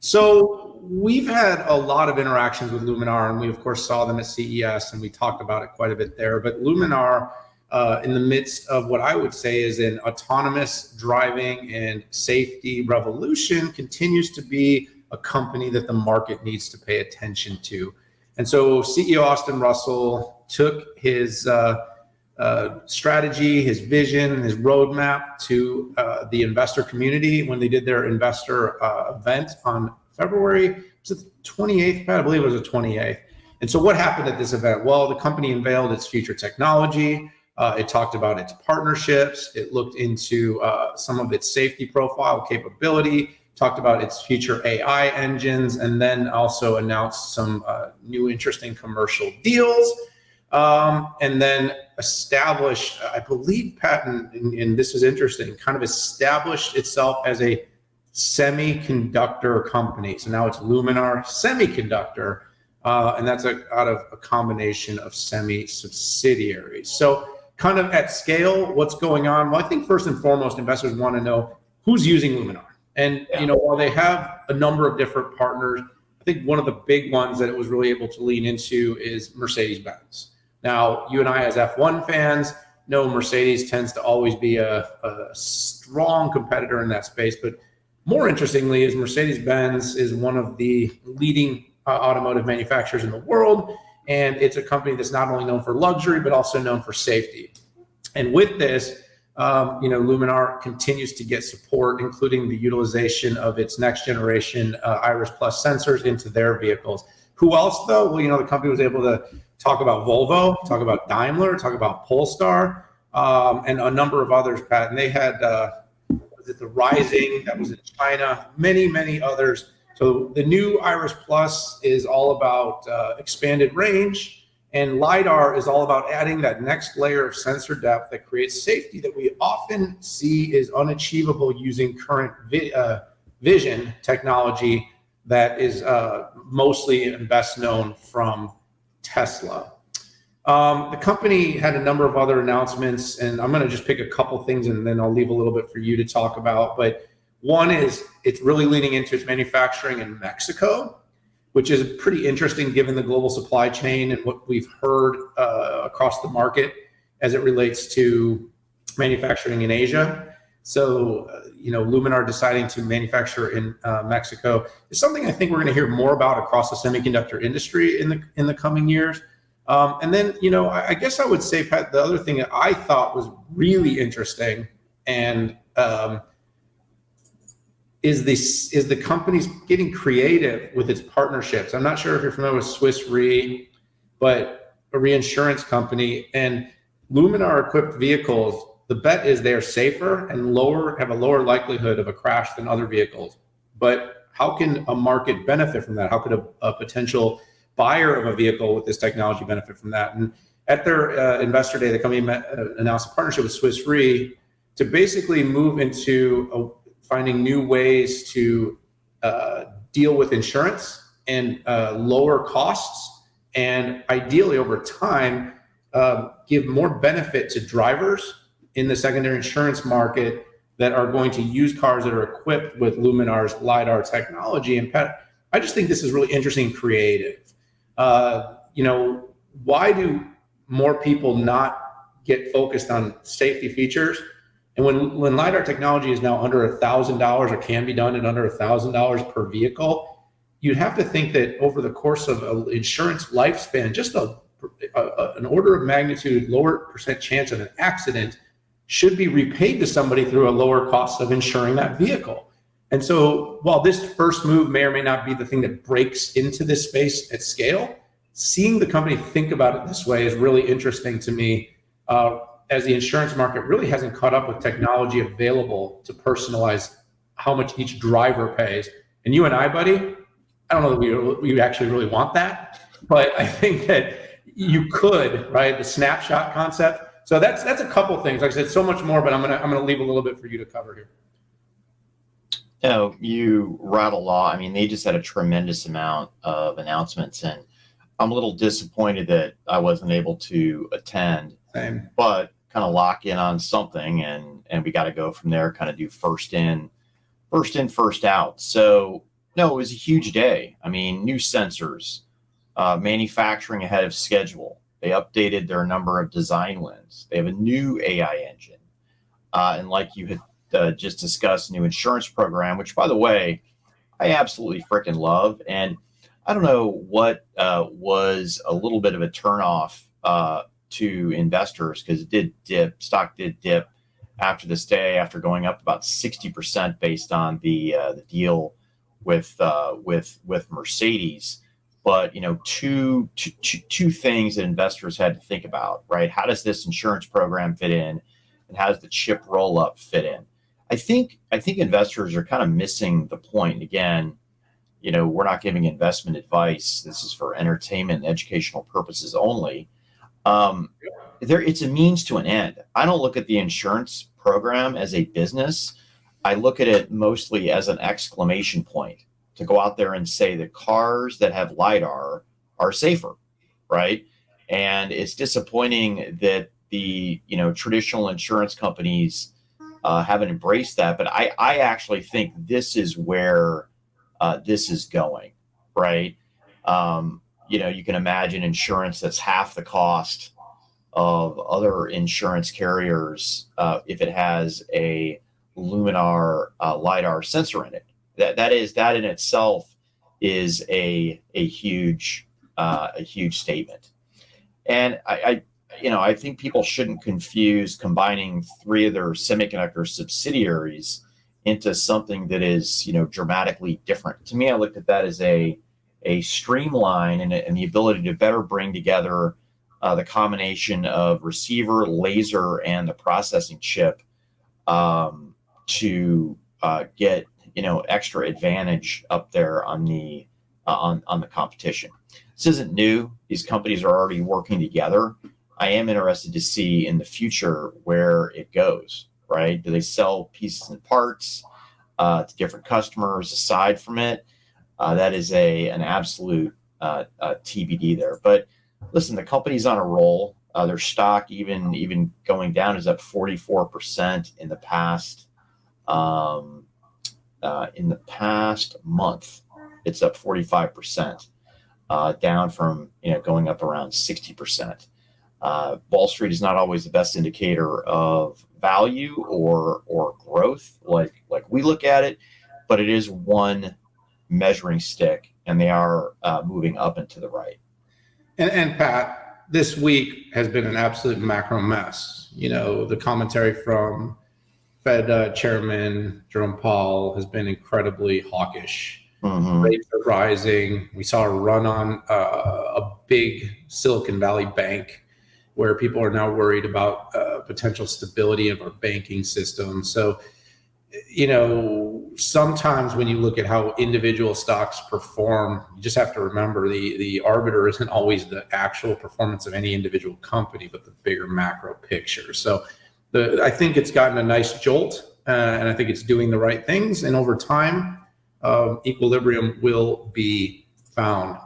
So we've had a lot of interactions with Luminar, and we of course saw them at CES, and we talked about it quite a bit there. But Luminar, in the midst of what I would say is an autonomous driving and safety revolution, continues to be a company that the market needs to pay attention to. And so CEO Austin Russell took his strategy, his vision, his roadmap to the investor community when they did their investor event on February, was it the 28th, Pat? I believe it was the 28th. And so what happened at this event? Well, the company unveiled its future technology. It talked about its partnerships. It looked into some of its safety profile capability, talked about its future AI engines, and then also announced some new interesting commercial deals. And then established, I believe, Pat, and this is interesting, kind of established itself as a semiconductor company. So now it's Luminar Semiconductor, and that's out of a combination of semi subsidiaries. So kind of at scale, what's going on? Well, I think first and foremost, investors want to know who's using Luminar. And while they have a number of different partners, I think one of the big ones that it was really able to lean into is Mercedes-Benz. Now, you and I as F1 fans know Mercedes tends to always be a strong competitor in that space. But more interestingly is Mercedes-Benz is one of the leading automotive manufacturers in the world. And it's a company that's not only known for luxury, but also known for safety. And with this, Luminar continues to get support, including the utilization of its next generation Iris Plus sensors into their vehicles. Who else, though? Well, the company was able to talk about Volvo, talk about Daimler, talk about Polestar, and a number of others, Pat. And they had, was it the Rising that was in China, many, many others. So the new Iris Plus is all about expanded range, and LiDAR is all about adding that next layer of sensor depth that creates safety that we often see is unachievable using current vision technology that is mostly and best known from Tesla. The company had a number of other announcements, and I'm going to just pick a couple things and then I'll leave a little bit for you to talk about. But one is it's really leaning into its manufacturing in Mexico, which is pretty interesting given the global supply chain and what we've heard across the market as it relates to manufacturing in Asia. So, Luminar deciding to manufacture in Mexico is something I think we're going to hear more about across the semiconductor industry in the coming years. And then, I guess I would say, Pat, the other thing that I thought was really interesting and is the company's getting creative with its partnerships. I'm not sure if you're familiar with Swiss Re, but a reinsurance company, and Luminar equipped vehicles. The bet is they're safer and have a lower likelihood of a crash than other vehicles. But how can a market benefit from that? How could a potential buyer of a vehicle with this technology benefit from that? And at their investor day, the company announced a partnership with Swiss Re to basically move into finding new ways to deal with insurance and lower costs, and ideally over time, give more benefit to drivers in the secondary insurance market that are going to use cars that are equipped with Luminar's LiDAR technology. And Pat, I just think this is really interesting and creative. Why do more people not get focused on safety features? And when LiDAR technology is now under $1,000 or can be done at under $1,000 per vehicle, you'd have to think that over the course of an insurance lifespan, just an order of magnitude lower percent chance of an accident should be repaid to somebody through a lower cost of insuring that vehicle. And so while this first move may or may not be the thing that breaks into this space at scale, seeing the company think about it this way is really interesting to me, as the insurance market really hasn't caught up with technology available to personalize how much each driver pays. And you and I, buddy, I don't know that we actually really want that, but I think that you could, right? The snapshot concept. So that's a couple of things. Like I said, so much more, but I'm gonna leave a little bit for you to cover here. You rattle off. I mean, they just had a tremendous amount of announcements, and I'm a little disappointed that I wasn't able to attend. Same. But kind of lock in on something, and we got to go from there. Kind of do first in, first out. So No, it was a huge day. I mean, new sensors, manufacturing ahead of schedule. They updated their number of design wins. They have a new AI engine. And like you had just discussed, new insurance program, which, by the way, I absolutely freaking love. And I don't know what was a little bit of a turnoff to investors, because it did dip. Stock did dip after this day, after going up about 60% based on the deal with Mercedes. But two things that investors had to think about, right? How does this insurance program fit in, and how does the chip roll up fit in? I think investors are kind of missing the point. Again, we're not giving investment advice. This is for entertainment and educational purposes only. It's a means to an end. I don't look at the insurance program as a business. I look at it mostly as an exclamation point to go out there and say that cars that have LiDAR are safer, right? And it's disappointing that the traditional insurance companies haven't embraced that. But I actually think this is where this is going, right? You can imagine insurance that's half the cost of other insurance carriers if it has a Luminar LiDAR sensor in it. That in itself is a huge statement. And I think people shouldn't confuse combining three of their semiconductor subsidiaries into something that is dramatically different. To me, I looked at that as a streamline and the ability to better bring together the combination of receiver, laser, and the processing chip to get extra advantage up there on the competition. This isn't new. These companies are already working together. I am interested to see in the future where it goes, right? Do they sell pieces and parts to different customers aside from it? That is an absolute TBD there. But listen, the company's on a roll. Their stock, even going down, is up 44% in the past month. It's up 45%, down from going up around 60%. Wall Street is not always the best indicator of value or growth like we look at it, but it is one measuring stick, and they are moving up and to the right. And Pat, this week has been an absolute macro mess. The commentary from Fed Chairman Jerome Powell has been incredibly hawkish. Mm-hmm. Rates are rising. We saw a run on a big Silicon Valley bank, where people are now worried about potential stability of our banking system. So, sometimes when you look at how individual stocks perform, you just have to remember the arbiter isn't always the actual performance of any individual company, but the bigger macro picture. So I think it's gotten a nice jolt, and I think it's doing the right things. And over time, equilibrium will be found.